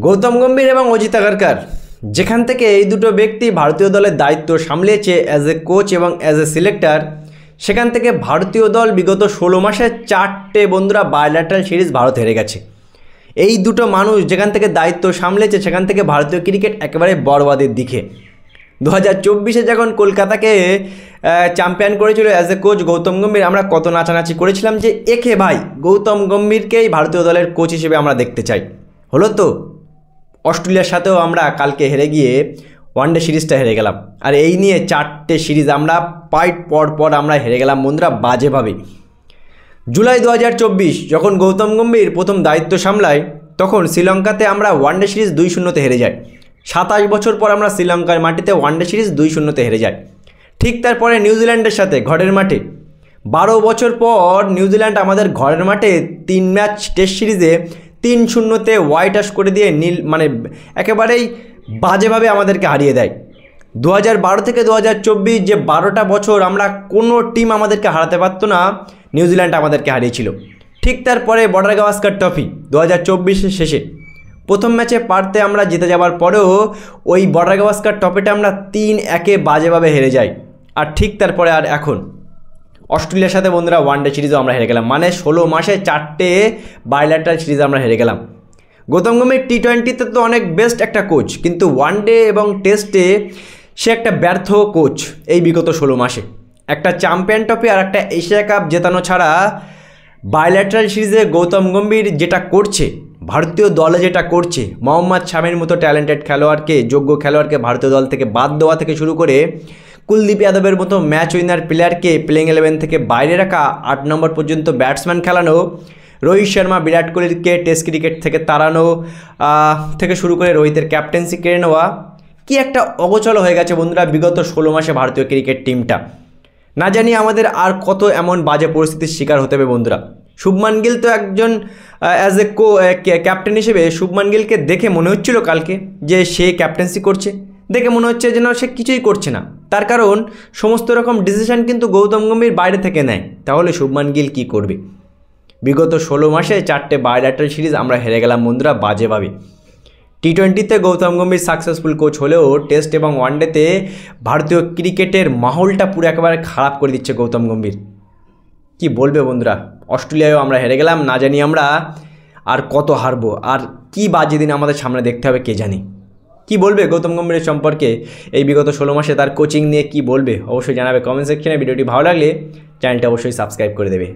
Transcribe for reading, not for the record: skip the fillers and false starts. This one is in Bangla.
গৌতম গম্ভীর এবং অজিত আগারকার, যেখান থেকে এই দুটো ব্যক্তি ভারতীয় দলের দায়িত্ব সামলিয়েছে অ্যাজ এ কোচ এবং অ্যাজ এ সিলেক্টর, সেখান থেকে ভারতীয় দল বিগত 16 মাসে 4টে বন্ধুরা বায়োল্যাটারাল সিরিজ ভারত হেরে গেছে। এই দুটো মানুষ যেখান থেকে দায়িত্ব সামলেছে সেখান থেকে ভারতীয় ক্রিকেট একেবারে বরবাদের দিকে। 2024-এ যখন কলকাতাকে চ্যাম্পিয়ন করেছিল as a coach Gautam Gambhir, আমরা কত নাচানাচি করেছিলাম যে একে ভাই গৌতম গম্ভীরকেই ভারতীয় দলের কোচ হিসেবে আমরা দেখতে চাই। হলো তো, অস্ট্রেলিয়ার সাথেও আমরা কালকে হেরে গিয়ে ওয়ানডে সিরিজটা হেরে গেলাম। আর এই নিয়ে 4টে সিরিজ আমরা পর আমরা হেরে গেলাম বন্ধুরা বাজেভাবে। জুলাই 2024 যখন গৌতম গম্ভীর প্রথম দায়িত্ব সামলায় তখন শ্রীলঙ্কাতে আমরা ওয়ানডে সিরিজ 2-0-তে হেরে যাই। 27 বছর পর আমরা শ্রীলঙ্কার মাটিতে ওয়ানডে সিরিজ 2-0-তে হেরে যাই। ঠিক তারপরে নিউজিল্যান্ডের সাথে ঘরের মাঠে 12 বছর পর নিউজিল্যান্ড আমাদের ঘরের মাঠে 3 ম্যাচ টেস্ট সিরিজে 3-0-তে হোয়াইট ওয়াশ করে দিয়ে একেবারেই বাজেভাবে আমাদেরকে হারিয়ে দেয়। 2012 থেকে 2024 যে 12টা বছর আমরা কোনো টিম আমাদেরকে হারাতে পারতো না, নিউজিল্যান্ড আমাদেরকে হারিয়েছিল। ঠিক তারপরে বর্ডার গাভাস্কার ট্রফি 2024-এর শেষে প্রথম ম্যাচে পারতে আমরা জিতে যাওয়ার পরেও ওই বর্ডার গাভাস্কার ট্রফিটা আমরা 3-1-এ বাজেভাবে হেরে যাই। আর ঠিক তারপরে আর এখন অস্ট্রেলিয়ার সাথে বন্ধুরা ওয়ানডে সিরিজও আমরা হেরে গেলাম। মানে 16 মাসে 4টে বায়োল্যাটারাল সিরিজ আমরা হেরে গেলাম। গৌতম গম্ভীর টি20-তে তো অনেক বেস্ট একটা কোচ, কিন্তু ওয়ানডে এবং টেস্টে সে একটা ব্যর্থ কোচ। এই বিগত 16 মাসে একটা চ্যাম্পিয়ন ট্রফি আর একটা এশিয়া কাপ জেতানো ছাড়া বায়োল্যাটারাল সিরিজে গৌতম গম্ভীর যেটা করছে, ভারতীয় দলে যেটা করছে, মোহাম্মদ শামির মতো ট্যালেন্টেড খেলোয়াড়কে, যোগ্য খেলোয়াড়কে ভারতীয় দল থেকে বাদ দেওয়া থেকে শুরু করে কুলদীপ যাদবের মতো ম্যাচ উইনার প্লেয়ারকে প্লেইং 11 থেকে বাইরে রাখা, 8 নম্বর পর্যন্ত ব্যাটসম্যান খেলানো, রোহিত শর্মা বিরাট কোহলিকে টেস্ট ক্রিকেট থেকে তাড়ানো থেকে শুরু করে রোহিতের ক্যাপ্টেন্সি কেড়ে নেওয়া, কি একটা অগোচর হয়ে গেছে বন্ধুরা বিগত 16 মাসে ভারতীয় ক্রিকেট টিমটা। না জানি আমাদের আর কত এমন বাজে পরিস্থিতির শিকার হতে হবে বন্ধুরা। শুভমান গিল তো একজন অ্যাজ এ ক্যাপ্টেন হিসেবে শুভমান গিলকে দেখে মনে হচ্ছিল কালকে যে সে ক্যাপ্টেন্সি করছে, দেখে মনে হচ্ছে যেন সে কিছুই করছে না। তার কারণ সমস্ত রকম ডিসিশন কিন্তু গৌতম গম্ভীর বাইরে থেকে নেয়। তাহলে শুভমান গিল কী করবে? বিগত 16 মাসে 4টে বায়োল্যাটারাল সিরিজ আমরা হেরে গেলাম বন্ধুরা বাজেভাবে। টি20-তে গৌতম গম্ভীর সাকসেসফুল কোচ হলেও টেস্ট এবং ওয়ানডেতে ভারতীয় ক্রিকেটের মাহলটা পুরো একেবারে খারাপ করে দিচ্ছে গৌতম গম্ভীর। কি বলবে বন্ধুরা, অস্ট্রেলিয়ায়ও আমরা হেরে গেলাম। না জানি আমরা আর কত হারবো, আর কি বাজে দিন আমাদের সামনে দেখতে হবে কে জানি। কি বলবে গৌতম গম্ভীরের সম্পর্কে, এই বিগত 16 মাসে তার কোচিং নিয়ে কি বলবে অবশ্যই জানাবে কমেন্ট সেকশনে। ভিডিওটি ভালো লাগলে চ্যানেলটা অবশ্যই সাবস্ক্রাইব করে দেবে।